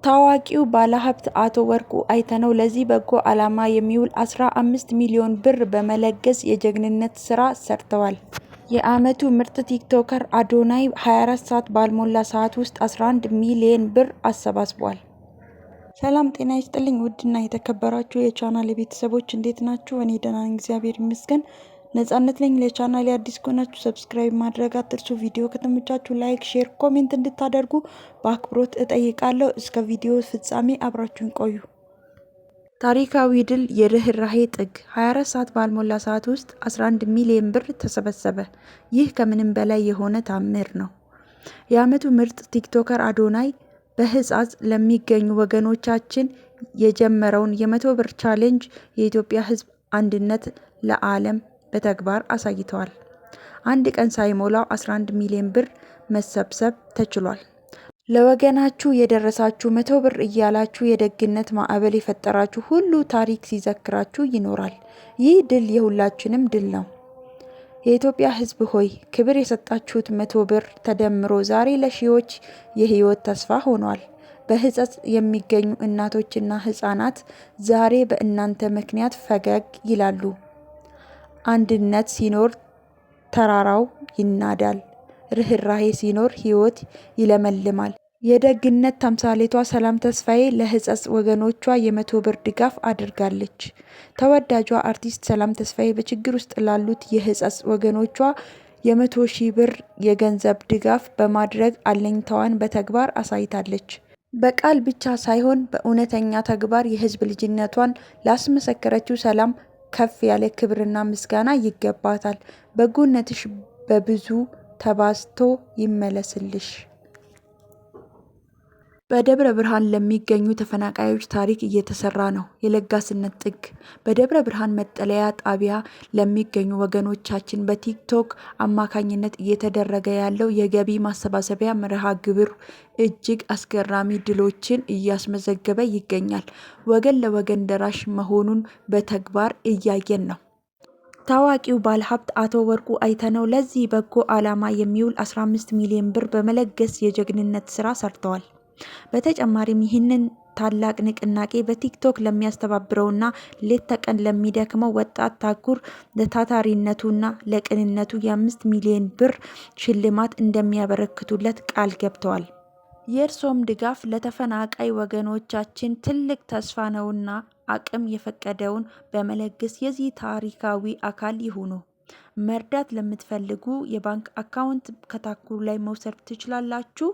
ታዋቂው ባለሀብት አቶ ወርቁ አይተነው ለዚህ በጎ ዓላማ የሚውል 15 ሚሊዮን ብር በመለገስ የጀግንነት ስራ ሰርተዋል። የዓመቱ ምርጥ ቲክቶከር አዶናይ 24 ሰዓት ባልሞላ ሰዓት ውስጥ 11 ሚሊዮን ብር አሰባስቧል። ሰላም ጤና ይስጥልኝ ውድና የተከበራችሁ የቻናሌ ቤተሰቦች እንዴት ናችሁ? እኔ ደህና ነኝ፣ እግዚአብሔር ይመስገን። ነጻነት ነኝ። ለቻናሌ አዲስ ከሆናችሁ ሰብስክራይብ ማድረግ አትርሱ። ቪዲዮ ከተመቻችሁ ላይክ፣ ሼር፣ ኮሜንት እንድታደርጉ በአክብሮት እጠይቃለሁ። እስከ ቪዲዮ ፍጻሜ አብራችሁን ቆዩ። ታሪካዊ ድል የርህራሄ ጥግ 24 ሰዓት ባልሞላ ሰዓት ውስጥ 11 ሚሊዮን ብር ተሰበሰበ። ይህ ከምንም በላይ የሆነ ታምር ነው። የዓመቱ ምርጥ ቲክቶከር አዶናይ በሕጻጽ ለሚገኙ ወገኖቻችን የጀመረውን የ100 ብር ቻሌንጅ የኢትዮጵያ ሕዝብ አንድነት ለዓለም በተግባር አሳይተዋል። አንድ ቀን ሳይሞላው 11 ሚሊዮን ብር መሰብሰብ ተችሏል። ለወገናችሁ የደረሳችሁ 100 ብር እያላችሁ የደግነት ማዕበል የፈጠራችሁ ሁሉ ታሪክ ሲዘክራችሁ ይኖራል። ይህ ድል የሁላችንም ድል ነው። የኢትዮጵያ ሕዝብ ሆይ ክብር የሰጣችሁት 100 ብር ተደምሮ ዛሬ ለሺዎች የህይወት ተስፋ ሆኗል። በሕጸጽ የሚገኙ እናቶችና ህጻናት ዛሬ በእናንተ ምክንያት ፈገግ ይላሉ። አንድነት ሲኖር ተራራው ይናዳል። ርህራሄ ሲኖር ህይወት ይለመልማል። የደግነት ተምሳሌቷ ሰላም ተስፋዬ ለሕጸጽ ወገኖቿ የ100 ብር ድጋፍ አድርጋለች። ተወዳጇ አርቲስት ሰላም ተስፋዬ በችግር ውስጥ ላሉት የሕጸጽ ወገኖቿ የ100,000 ብር የገንዘብ ድጋፍ በማድረግ አለኝታዋን በተግባር አሳይታለች። በቃል ብቻ ሳይሆን በእውነተኛ ተግባር የህዝብ ልጅነቷን ላስመሰከረችው ሰላም ከፍ ያለ ክብርና ምስጋና ይገባታል። በጎነትሽ በብዙ ተባዝቶ ይመለስልሽ። በደብረ ብርሃን ለሚገኙ ተፈናቃዮች ታሪክ እየተሰራ ነው። የለጋስነት ጥግ በደብረ ብርሃን መጠለያ ጣቢያ ለሚገኙ ወገኖቻችን በቲክቶክ አማካኝነት እየተደረገ ያለው የገቢ ማሰባሰቢያ መርሃ ግብር እጅግ አስገራሚ ድሎችን እያስመዘገበ ይገኛል። ወገን ለወገን ደራሽ መሆኑን በተግባር እያየን ነው። ታዋቂው ባለሀብት አቶ ወርቁ አይተነው ለዚህ በጎ ዓላማ የሚውል 15 ሚሊዮን ብር በመለገስ የጀግንነት ስራ ሰርተዋል። በተጨማሪም ይህንን ታላቅ ንቅናቄ በቲክቶክ ለሚያስተባብረውና ሌት ተቀን ለሚደክመው ወጣት ታኩር ለታታሪነቱና ለቅንነቱ የ5 ሚሊዮን ብር ሽልማት እንደሚያበረክቱለት ቃል ገብተዋል። የእርሶም ድጋፍ ለተፈናቃይ ወገኖቻችን ትልቅ ተስፋ ነውና አቅም የፈቀደውን በመለገስ የዚህ ታሪካዊ አካል ይሁኑ። መርዳት ለምትፈልጉ የባንክ አካውንት ከታኩር ላይ መውሰድ ትችላላችሁ።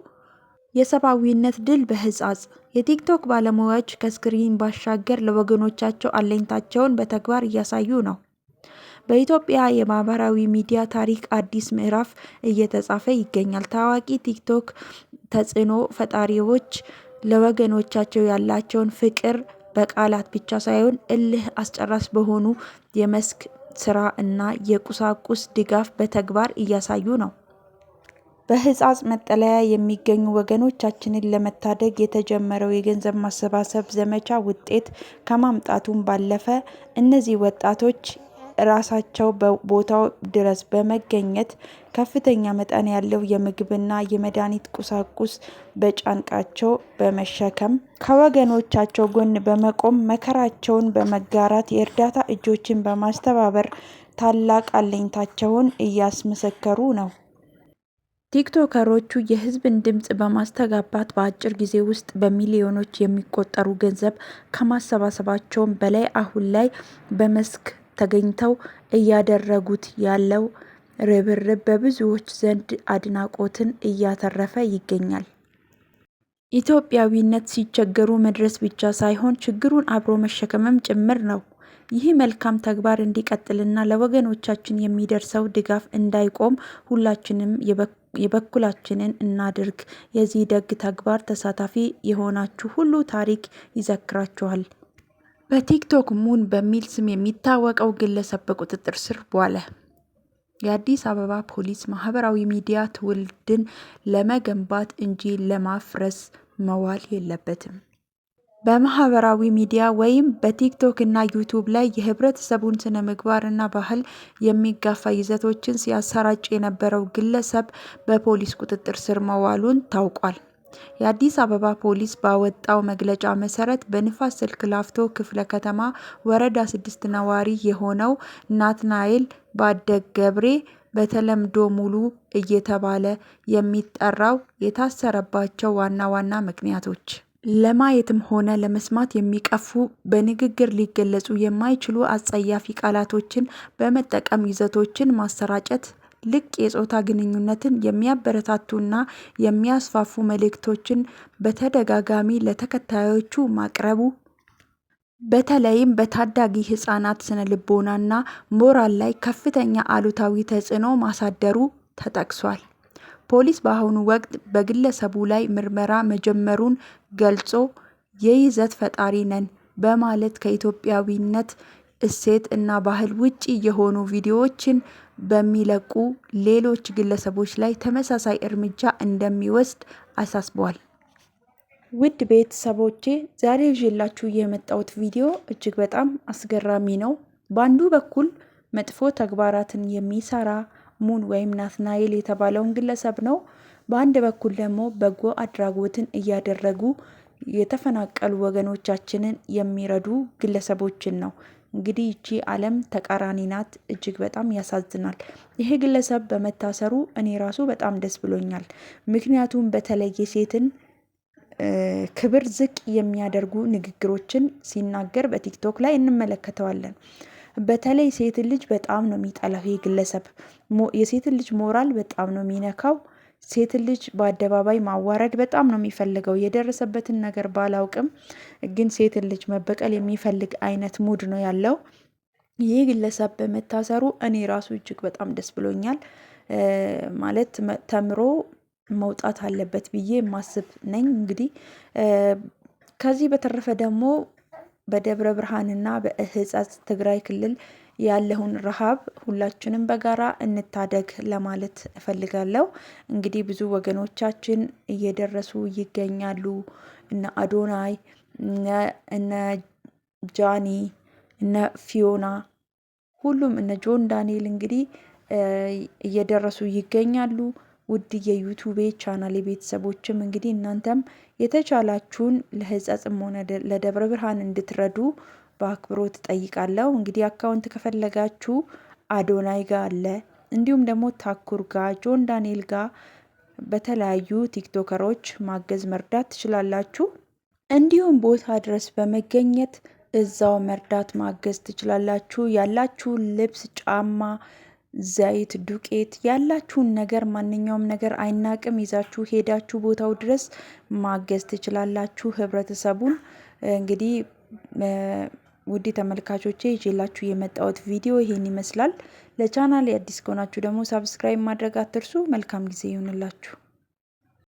የሰብአዊነት ድል በሕጻጽ የቲክቶክ ባለሙያዎች ከስክሪን ባሻገር ለወገኖቻቸው አለኝታቸውን በተግባር እያሳዩ ነው። በኢትዮጵያ የማህበራዊ ሚዲያ ታሪክ አዲስ ምዕራፍ እየተጻፈ ይገኛል። ታዋቂ ቲክቶክ ተጽዕኖ ፈጣሪዎች ለወገኖቻቸው ያላቸውን ፍቅር በቃላት ብቻ ሳይሆን እልህ አስጨራሽ በሆኑ የመስክ ስራ እና የቁሳቁስ ድጋፍ በተግባር እያሳዩ ነው። በሕጻጽ መጠለያ የሚገኙ ወገኖቻችንን ለመታደግ የተጀመረው የገንዘብ ማሰባሰብ ዘመቻ ውጤት ከማምጣቱም ባለፈ እነዚህ ወጣቶች ራሳቸው በቦታው ድረስ በመገኘት ከፍተኛ መጠን ያለው የምግብና የመድኃኒት ቁሳቁስ በጫንቃቸው በመሸከም ከወገኖቻቸው ጎን በመቆም መከራቸውን በመጋራት የእርዳታ እጆችን በማስተባበር ታላቅ አለኝታቸውን እያስመሰከሩ ነው። ቲክቶከሮቹ የህዝብን ድምፅ በማስተጋባት በአጭር ጊዜ ውስጥ በሚሊዮኖች የሚቆጠሩ ገንዘብ ከማሰባሰባቸውም በላይ አሁን ላይ በመስክ ተገኝተው እያደረጉት ያለው ርብርብ በብዙዎች ዘንድ አድናቆትን እያተረፈ ይገኛል። ኢትዮጵያዊነት ሲቸገሩ መድረስ ብቻ ሳይሆን ችግሩን አብሮ መሸከምም ጭምር ነው። ይህ መልካም ተግባር እንዲቀጥልና ለወገኖቻችን የሚደርሰው ድጋፍ እንዳይቆም ሁላችንም የበኩላችንን እናድርግ። የዚህ ደግ ተግባር ተሳታፊ የሆናችሁ ሁሉ ታሪክ ይዘክራችኋል። በቲክቶክ ሙን በሚል ስም የሚታወቀው ግለሰብ በቁጥጥር ስር ዋለ። የአዲስ አበባ ፖሊስ ማህበራዊ ሚዲያ ትውልድን ለመገንባት እንጂ ለማፍረስ መዋል የለበትም። በማህበራዊ ሚዲያ ወይም በቲክቶክ እና ዩቲዩብ ላይ የህብረተሰቡን ስነ ምግባር እና ባህል የሚጋፋ ይዘቶችን ሲያሰራጭ የነበረው ግለሰብ በፖሊስ ቁጥጥር ስር መዋሉን ታውቋል። የአዲስ አበባ ፖሊስ ባወጣው መግለጫ መሰረት በንፋስ ስልክ ላፍቶ ክፍለ ከተማ ወረዳ 6 ነዋሪ የሆነው ናትናኤል ባደገብሬ በተለምዶ ሙሉ እየተባለ የሚጠራው የታሰረባቸው ዋና ዋና ምክንያቶች ለማየትም ሆነ ለመስማት የሚቀፉ በንግግር ሊገለጹ የማይችሉ አጸያፊ ቃላቶችን በመጠቀም ይዘቶችን ማሰራጨት፣ ልቅ የጾታ ግንኙነትን የሚያበረታቱና የሚያስፋፉ መልእክቶችን በተደጋጋሚ ለተከታዮቹ ማቅረቡ፣ በተለይም በታዳጊ ህጻናት ስነ-ልቦናና ሞራል ላይ ከፍተኛ አሉታዊ ተጽዕኖ ማሳደሩ ተጠቅሷል። ፖሊስ በአሁኑ ወቅት በግለሰቡ ላይ ምርመራ መጀመሩን ገልጾ የይዘት ፈጣሪ ነን በማለት ከኢትዮጵያዊነት እሴት እና ባህል ውጪ የሆኑ ቪዲዮዎችን በሚለቁ ሌሎች ግለሰቦች ላይ ተመሳሳይ እርምጃ እንደሚወስድ አሳስቧል። ውድ ቤተሰቦቼ ዛሬ ይዤላችሁ የመጣሁት ቪዲዮ እጅግ በጣም አስገራሚ ነው። በአንዱ በኩል መጥፎ ተግባራትን የሚሰራ ሙን ወይም ናትናኤል የተባለውን ግለሰብ ነው። በአንድ በኩል ደግሞ በጎ አድራጎትን እያደረጉ የተፈናቀሉ ወገኖቻችንን የሚረዱ ግለሰቦችን ነው። እንግዲህ ይቺ ዓለም ተቃራኒ ናት። እጅግ በጣም ያሳዝናል። ይሄ ግለሰብ በመታሰሩ እኔ ራሱ በጣም ደስ ብሎኛል። ምክንያቱም በተለይ ሴትን ክብር ዝቅ የሚያደርጉ ንግግሮችን ሲናገር በቲክቶክ ላይ እንመለከተዋለን። በተለይ ሴትን ልጅ በጣም ነው የሚጠላው ይሄ ግለሰብ። የሴትን ልጅ ሞራል በጣም ነው የሚነካው። ሴትን ልጅ በአደባባይ ማዋረድ በጣም ነው የሚፈልገው። የደረሰበትን ነገር ባላውቅም ግን ሴትን ልጅ መበቀል የሚፈልግ አይነት ሙድ ነው ያለው። ይህ ግለሰብ በመታሰሩ እኔ ራሱ እጅግ በጣም ደስ ብሎኛል። ማለት ተምሮ መውጣት አለበት ብዬ የማስብ ነኝ። እንግዲህ ከዚህ በተረፈ ደግሞ በደብረ ብርሃንና በሕጸጽ ትግራይ ክልል ያለውን ረሃብ ሁላችንም በጋራ እንታደግ ለማለት እፈልጋለሁ። እንግዲህ ብዙ ወገኖቻችን እየደረሱ ይገኛሉ። እነ አዶናይ፣ እነ ጃኒ፣ እነ ፊዮና፣ ሁሉም እነ ጆን ዳንኤል እንግዲህ እየደረሱ ይገኛሉ። ውድ የዩቱቤ ቻናል ቤተሰቦችም እንግዲህ እናንተም የተቻላችሁን ለሕጸጽም ሆነ ለደብረ ብርሃን እንድትረዱ በአክብሮት ጠይቃለሁ። እንግዲህ አካውንት ከፈለጋችሁ አዶናይ ጋር አለ፣ እንዲሁም ደግሞ ታኩር ጋር፣ ጆን ዳንኤል ጋር በተለያዩ ቲክቶከሮች ማገዝ መርዳት ትችላላችሁ። እንዲሁም ቦታ ድረስ በመገኘት እዛው መርዳት ማገዝ ትችላላችሁ። ያላችሁን ልብስ፣ ጫማ፣ ዘይት፣ ዱቄት ያላችሁን ነገር ማንኛውም ነገር አይናቅም ይዛችሁ ሄዳችሁ ቦታው ድረስ ማገዝ ትችላላችሁ ህብረተሰቡን። እንግዲህ ውድ ተመልካቾቼ ይዤላችሁ የመጣሁት ቪዲዮ ይሄን ይመስላል። ለቻናል አዲስ ከሆናችሁ ደግሞ ሳብስክራይብ ማድረግ አትርሱ። መልካም ጊዜ ይሁንላችሁ።